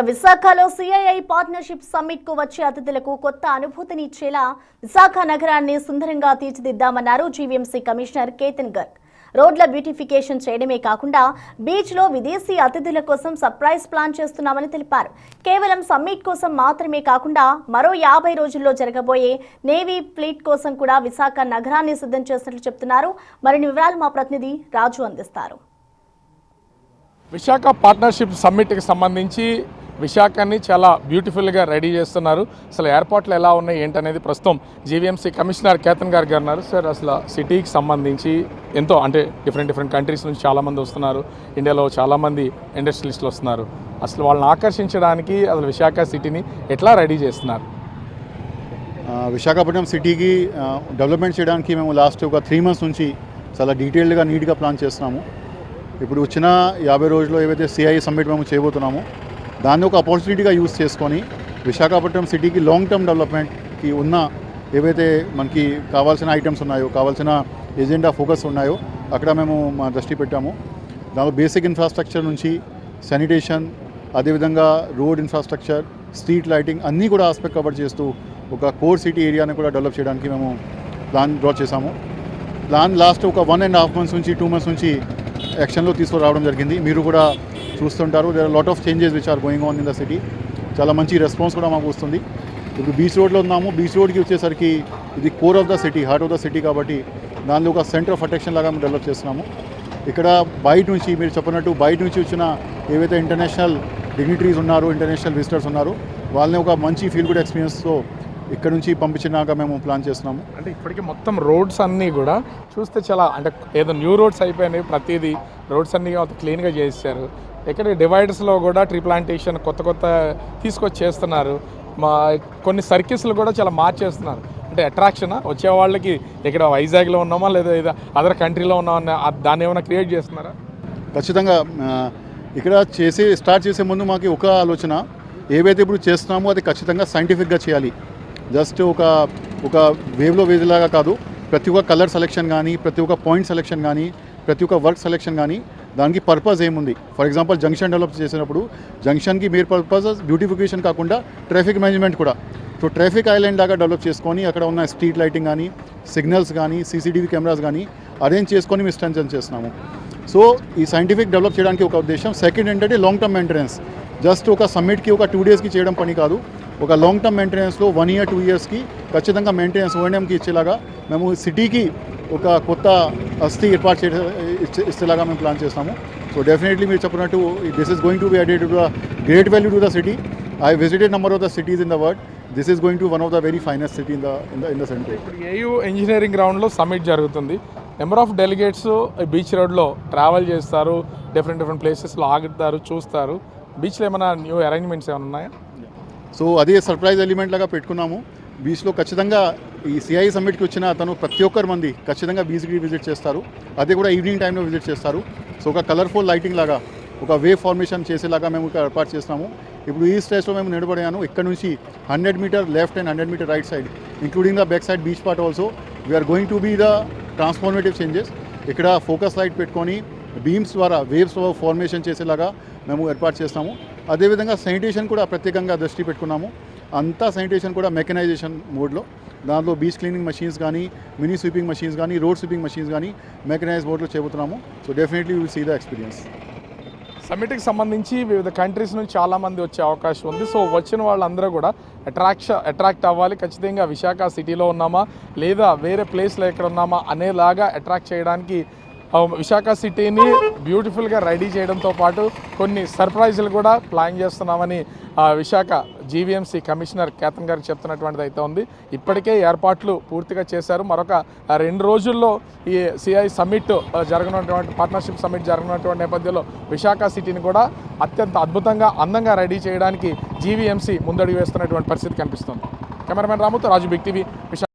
విశాఖలో CII partnership summit కు వచ్చే అతిథులకు కొత్త అనుభూతిని ఇచ్చేలా విశాఖ నగరాన్ని సుందరంగా తీర్చిదిద్దామన్నారు జీవీఎంసీ కమిషనర్ కేతన్ గర్గ్. రోడ్ల బ్యూటిఫికేషన్ చేయడమే కాకుండా బీచ్ లో విదేశీ అతిథుల కోసం సర్ప్రైజ్ ప్లాన్ చేస్తున్నామని తెలిపారు. కేవలం సమ్మిట్ కోసం మాత్రమే కాకుండా మరో 50 రోజుల్లో జరగబోయే నేవీ ఫ్లీట్ కోసం కూడా విశాఖ నగరాన్ని సిద్ధం చేసినట్లు చెప్తున్నారు. మరిన్ని వివరాలు మా ప్రతినిధి రాజు అందిస్తారు. విశాఖ పార్ట్నర్షిప్ సమ్మిట్కి సంబంధించి విశాఖని చాలా బ్యూటిఫుల్గా రెడీ చేస్తున్నారు. అసలు ఎయిర్పోర్ట్లు ఎలా ఉన్నాయి ఏంటనేది ప్రస్తుతం జీవీఎంసీ కమిషనర్ కేతన్ గారు అన్నారు. సార్, అసలు సిటీకి సంబంధించి ఎంతో అంటే డిఫరెంట్ కంట్రీస్ నుంచి చాలామంది వస్తున్నారు. ఇండియాలో చాలామంది ఇండస్ట్రియలిస్టులు వస్తున్నారు. అసలు వాళ్ళని ఆకర్షించడానికి అసలు విశాఖ సిటీని ఎట్లా రెడీ చేస్తున్నారు? విశాఖపట్నం సిటీకి డెవలప్మెంట్ చేయడానికి మేము లాస్ట్ ఒక 3 months నుంచి చాలా డీటెయిల్డ్గా నీట్గా ప్లాన్ చేస్తున్నాము. ఇప్పుడు వచ్చిన 50 రోజుల్లో ఏవైతే సిఐ సమ్మిట్ మేము చేయబోతున్నామో దాన్ని ఒక ఆపర్చునిటీగా యూజ్ చేసుకొని విశాఖపట్నం సిటీకి లాంగ్ టర్మ్ డెవలప్మెంట్కి ఉన్న ఏవైతే మనకి కావాల్సిన ఐటమ్స్ ఉన్నాయో, కావాల్సిన ఎజెండా ఫోకస్ ఉన్నాయో అక్కడ మేము మా దృష్టి పెట్టాము. దానిలో బేసిక్ ఇన్ఫ్రాస్ట్రక్చర్ నుంచి శానిటేషన్, అదేవిధంగా రోడ్ ఇన్ఫ్రాస్ట్రక్చర్, స్ట్రీట్ లైటింగ్ అన్నీ కూడా ఆస్పెక్ట్ కవర్ చేస్తూ ఒక కోర్ సిటీ ఏరియాని కూడా డెవలప్ చేయడానికి మేము ప్లాన్ డ్రా చేశాము. ప్లాన్ లాస్ట్ ఒక 1.5 months నుంచి 2 months నుంచి యాక్షన్లో తీసుకురావడం జరిగింది. మీరు కూడా చూస్తుంటారు. There are lot of changes which are going on in the city. చాలా మంచి రెస్పాన్స్ కూడా మాకు వస్తుంది. ఇప్పుడు బీచ్ రోడ్లో ఉన్నాము. బీచ్ రోడ్కి వచ్చేసరికి ఇది core of the city, heart of the city కాబట్టి దానిలో ఒక సెంటర్ ఆఫ్ అట్రాక్షన్ లాగా మేము డెవలప్ చేస్తున్నాము. ఇక్కడ బయట నుంచి మీరు చెప్పినట్టు బయట నుంచి వచ్చిన ఏవైతే ఇంటర్నేషనల్ డిగ్నిటరీస్ ఉన్నారో, ఇంటర్నేషనల్ విజిటర్స్ ఉన్నారో వాళ్ళని ఒక మంచి ఫీల్ గుడ్ ఎక్స్పీరియన్స్తో ఇక్కడ నుంచి పంపించినాక మేము ప్లాన్ చేస్తున్నాము. అంటే ఇప్పటికీ మొత్తం రోడ్స్ అన్నీ కూడా చూస్తే చాలా అంటే ఏదో న్యూ రోడ్స్ అయిపోయినాయి. ప్రతిదీ రోడ్స్ అన్నీ క్లీన్గా చేశారు. ఇక్కడ డివైడర్స్లో కూడా ట్రీ ప్లాంటేషన్ కొత్త తీసుకొచ్చి చేస్తున్నారు. కొన్ని సర్కిల్స్లు కూడా చాలా మార్చేస్తున్నారు. అంటే అట్రాక్షన్ వచ్చే వాళ్ళకి ఇక్కడ వైజాగ్లో ఉన్నామా లేదా అదర్ కంట్రీలో ఉన్నామా దాన్ని ఏమైనా క్రియేట్ చేస్తున్నారా? ఖచ్చితంగా ఇక్కడ స్టార్ట్ చేసే ముందు మాకు ఒక ఆలోచన, ఏవైతే ఇప్పుడు చేస్తున్నామో అది ఖచ్చితంగా సైంటిఫిక్గా చేయాలి. జస్ట్ ఒక వేవ్లో వేదిలాగా కాదు. ప్రతి ఒక్క కలర్ సెలెక్షన్ కానీ, ప్రతి ఒక్క పాయింట్ సెలెక్షన్ కానీ, ప్రతి ఒక్క వర్క్ సెలెక్షన్ కానీ దానికి పర్పస్ ఏముంది. ఫర్ ఎగ్జాంపుల్ జంక్షన్ డెవలప్ చేసినప్పుడు జంక్షన్కి మీరు పర్పస్ బ్యూటిఫికేషన్ కాకుండా ట్రాఫిక్ మేనేజ్మెంట్ కూడా. సో ట్రాఫిక్ ఐలాండ్ లాగా డెవలప్ చేసుకొని అక్కడ ఉన్న స్ట్రీట్ లైటింగ్ కానీ, సిగ్నల్స్ కానీ, సీసీటీవీ కెమెరాస్ కానీ అరేంజ్ చేసుకొని మేము స్ట్రెంథెన్ చేస్తున్నాము. సో ఈ సైంటిఫిక్ డెవలప్ చేయడానికి ఒక ఉద్దేశం. సెకండ్ ఏంటంటే లాంగ్ టర్మ్ మెయింటెనెన్స్. జస్ట్ ఒక సమ్మిట్కి ఒక 2 daysకి చేయడం పని కాదు. ఒక లాంగ్ టర్మ్ మెయింటెనెన్స్లో 1 year 2 yearsకి ఖచ్చితంగా మెయింటెనెన్స్ ఓఎన్ఎంకి ఇచ్చేలాగా మేము సిటీకి ఒక కొత్త అస్థి ఏర్పాటు ఇచ్చేలాగా మేము ప్లాన్ చేస్తాము. సో డెఫినెట్లీ మీరు చెప్పినట్టు this is going to be added to the great value to the city. I visited number of the cities in the world. This is going to one of the very finest city in the centre. ఇప్పుడు AU engineering గ్రౌండ్లో summit జరుగుతుంది. Number of delegates beach రోడ్లో travel చేస్తారు, different ప్లేసెస్లో ఆగుతారు, చూస్తారు. బీచ్లో ఏమైనా new arrangements ఏమైనా ఉన్నాయా? సో అదే సర్ప్రైజ్ ఎలిమెంట్ లాగా పెట్టుకున్నాము. బీచ్లో ఖచ్చితంగా ఈ సిఐ సమ్మిట్కి వచ్చిన అతను ప్రతి ఒక్కరి మంది ఖచ్చితంగా బీచ్కి విజిట్ చేస్తారు. అది కూడా ఈవినింగ్ టైంలో విజిట్ చేస్తారు. సో ఒక కలర్ఫుల్ లైటింగ్ లాగా, ఒక వేవ్ ఫార్మేషన్ చేసేలాగా మేము ఏర్పాటు చేస్తున్నాము. ఇప్పుడు ఈ స్టేజ్లో మేము నిలబడాను. ఇక్కడ నుంచి 100 meter left and 100 meter right side, including the back side beach part also we're going to be the transformative changes. ఇక్కడ ఫోకస్ లైట్ పెట్టుకొని బీమ్స్ ద్వారా వేవ్స్ ఫార్మేషన్ చేసేలాగా మేము ఏర్పాటు చేస్తాము. అదేవిధంగా శానిటేషన్ కూడా ప్రత్యేకంగా దృష్టి పెట్టుకున్నాము. అంతా శానిటేషన్ కూడా మెకనైజేషన్ మోడ్లో. దాంట్లో బీచ్ క్లీనింగ్ మషీన్స్ కానీ, మినీ స్వీపింగ్ మషీన్స్ కానీ, రోడ్ స్వీపింగ్ మషీన్స్ కానీ మెకనైజ్ మోడ్లో చెబుతున్నాము. So definitely will see the experience. సమ్మిట్కి సంబంధించి వివిధ కంట్రీస్ నుంచి చాలామంది వచ్చే అవకాశం ఉంది. సో వచ్చిన వాళ్ళందరూ కూడా అట్రాక్ట్ అవ్వాలి. ఖచ్చితంగా విశాఖ సిటీలో ఉన్నామా లేదా వేరే ప్లేస్లో ఎక్కడ ఉన్నామా అనేలాగా అట్రాక్ట్ చేయడానికి విశాఖ సిటీని బ్యూటిఫుల్గా రెడీ చేయడంతో పాటు కొన్ని సర్ప్రైజులు కూడా ప్లాన్ చేస్తున్నామని విశాఖ జీవీఎంసీ కమిషనర్ కేతన్ గారికి చెప్తున్నటువంటిది అయితే ఉంది. ఇప్పటికే ఏర్పాట్లు పూర్తిగా చేశారు. మరొక 2 రోజుల్లో ఈ సిఐ సమ్మిట్ జరగనటువంటి పార్ట్నర్షిప్ సమ్మిట్ జరగనటువంటి నేపథ్యంలో విశాఖ సిటీని కూడా అత్యంత అద్భుతంగా అందంగా రెడీ చేయడానికి జీవీఎంసీ ముందడుగు వేస్తున్నటువంటి పరిస్థితి కనిపిస్తుంది. కెమెరామెన్ రాముతో రాజు, బిగ్ టీవీ, విశాఖ.